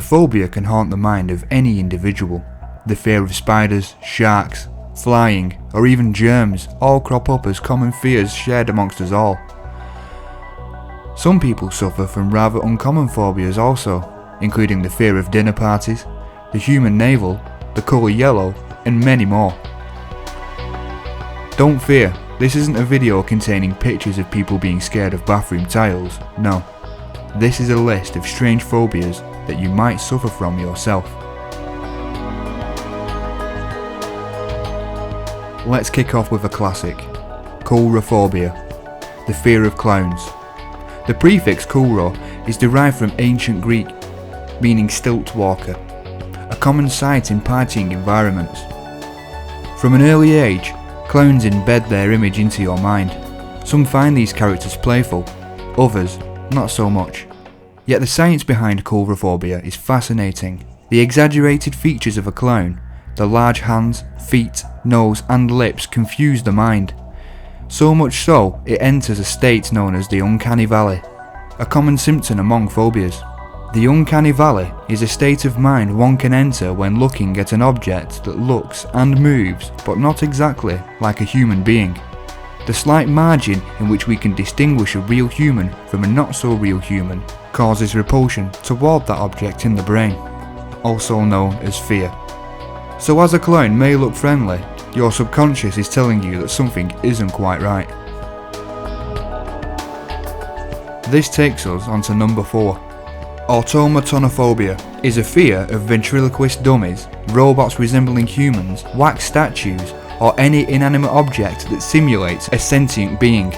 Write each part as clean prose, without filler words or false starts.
phobia can haunt the mind of any individual. The fear of spiders, sharks, flying, or even germs all crop up as common fears shared amongst us all. Some people suffer from rather uncommon phobias also, including the fear of dinner parties, the human navel, the colour yellow, and many more. Don't fear, this isn't a video containing pictures of people being scared of bathroom tiles, no. This is a list of strange phobias that you might suffer from yourself. Let's kick off with a classic, coulrophobia, the fear of clowns. The prefix coulro is derived from ancient Greek, meaning stilt walker, a common sight in partying environments. From an early age, clowns embed their image into your mind. Some find these characters playful, others not so much. Yet the science behind coulrophobia is fascinating. The exaggerated features of a clown, the large hands, feet, nose and lips confuse the mind. So much so, it enters a state known as the uncanny valley, a common symptom among phobias. The uncanny valley is a state of mind one can enter when looking at an object that looks and moves but not exactly like a human being. The slight margin in which we can distinguish a real human from a not so real human causes repulsion toward that object in the brain, also known as fear. So as a clown may look friendly, your subconscious is telling you that something isn't quite right. This takes us on to number 4. Automatonophobia is a fear of ventriloquist dummies, robots resembling humans, wax statues, or any inanimate object that simulates a sentient being.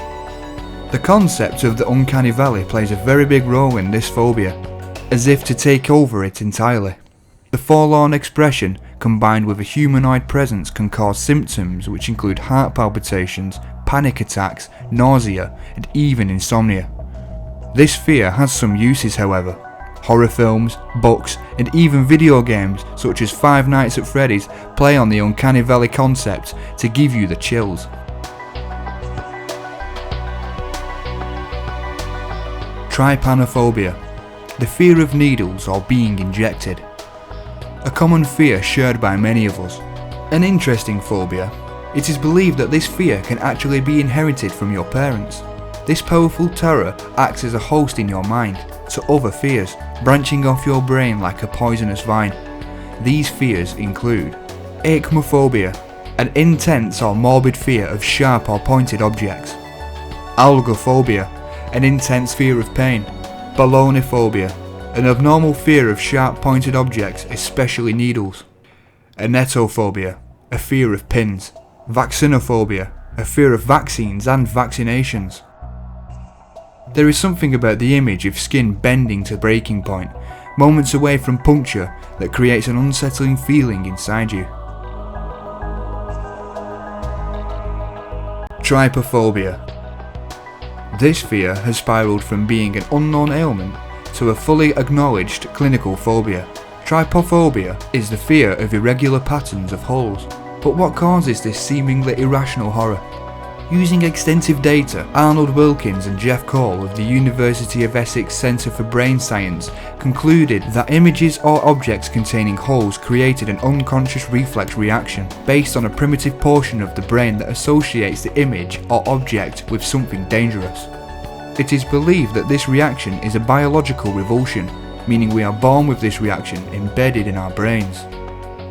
The concept of the uncanny valley plays a very big role in this phobia, as if to take over it entirely. The forlorn expression combined with a humanoid presence can cause symptoms which include heart palpitations, panic attacks, nausea, and even insomnia. This fear has some uses however. Horror films, books, and even video games such as Five Nights at Freddy's play on the uncanny valley concept to give you the chills. Trypanophobia, the fear of needles or being injected. A common fear shared by many of us. An interesting phobia. It is believed that this fear can actually be inherited from your parents. This powerful terror acts as a host in your mind to other fears, branching off your brain like a poisonous vine. These fears include acmephobia, an intense or morbid fear of sharp or pointed objects. Algophobia, an intense fear of pain. Ballonophobia, an abnormal fear of sharp pointed objects, especially needles. Anetophobia, a fear of pins. Vaccinophobia, a fear of vaccines and vaccinations. There is something about the image of skin bending to breaking point, moments away from puncture, that creates an unsettling feeling inside you. Trypophobia. This fear has spiraled from being an unknown ailment to a fully acknowledged clinical phobia. Trypophobia is the fear of irregular patterns of holes. But what causes this seemingly irrational horror? Using extensive data, Arnold Wilkins and Jeff Cole of the University of Essex Centre for Brain Science concluded that images or objects containing holes created an unconscious reflex reaction based on a primitive portion of the brain that associates the image or object with something dangerous. It is believed that this reaction is a biological revulsion, meaning we are born with this reaction embedded in our brains.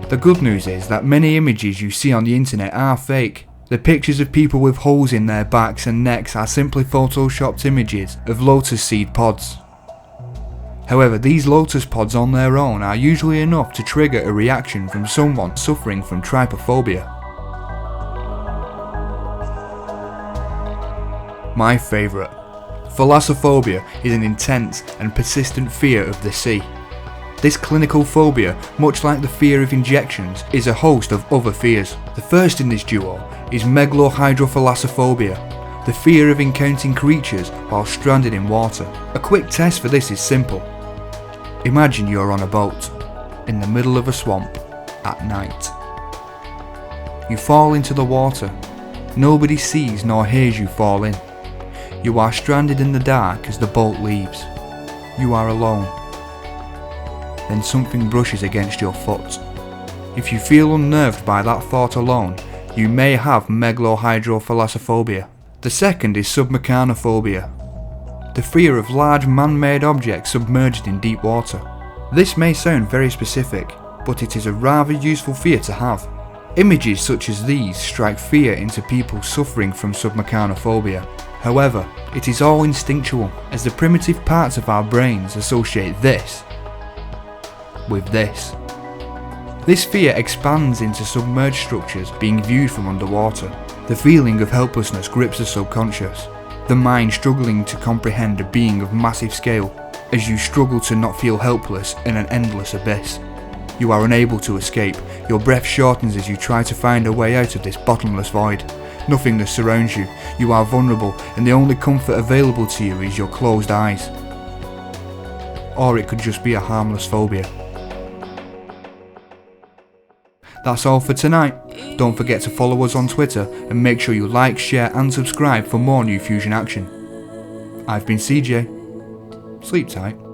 The good news is that many images you see on the internet are fake. The pictures of people with holes in their backs and necks are simply photoshopped images of lotus seed pods. However, these lotus pods on their own are usually enough to trigger a reaction from someone suffering from trypophobia. My favourite. Thalassophobia is an intense and persistent fear of the sea. This clinical phobia, much like the fear of injections, is a host of other fears. The first in this duo is megalohydrothalassophobia, the fear of encountering creatures while stranded in water. A quick test for this is simple. Imagine you're on a boat, in the middle of a swamp, at night. You fall into the water. Nobody sees nor hears you fall in. You are stranded in the dark as the boat leaves. You are alone. then something brushes against your foot. If you feel unnerved by that thought alone, you may have megalohydrophalassophobia. The second is submechanophobia, the fear of large man-made objects submerged in deep water. This may sound very specific, but it is a rather useful fear to have. Images such as these strike fear into people suffering from submechanophobia. However, it is all instinctual, as the primitive parts of our brains associate this with this. This fear expands into submerged structures being viewed from underwater. The feeling of helplessness grips the subconscious, the mind struggling to comprehend a being of massive scale, as you struggle to not feel helpless in an endless abyss. You are unable to escape, your breath shortens as you try to find a way out of this bottomless void. Nothingness surrounds you, you are vulnerable, and the only comfort available to you is your closed eyes. Or it could just be a harmless phobia. That's all for tonight. Don't forget to follow us on Twitter and make sure you like, share and subscribe for more New Fusion action. I've been CJ. Sleep tight.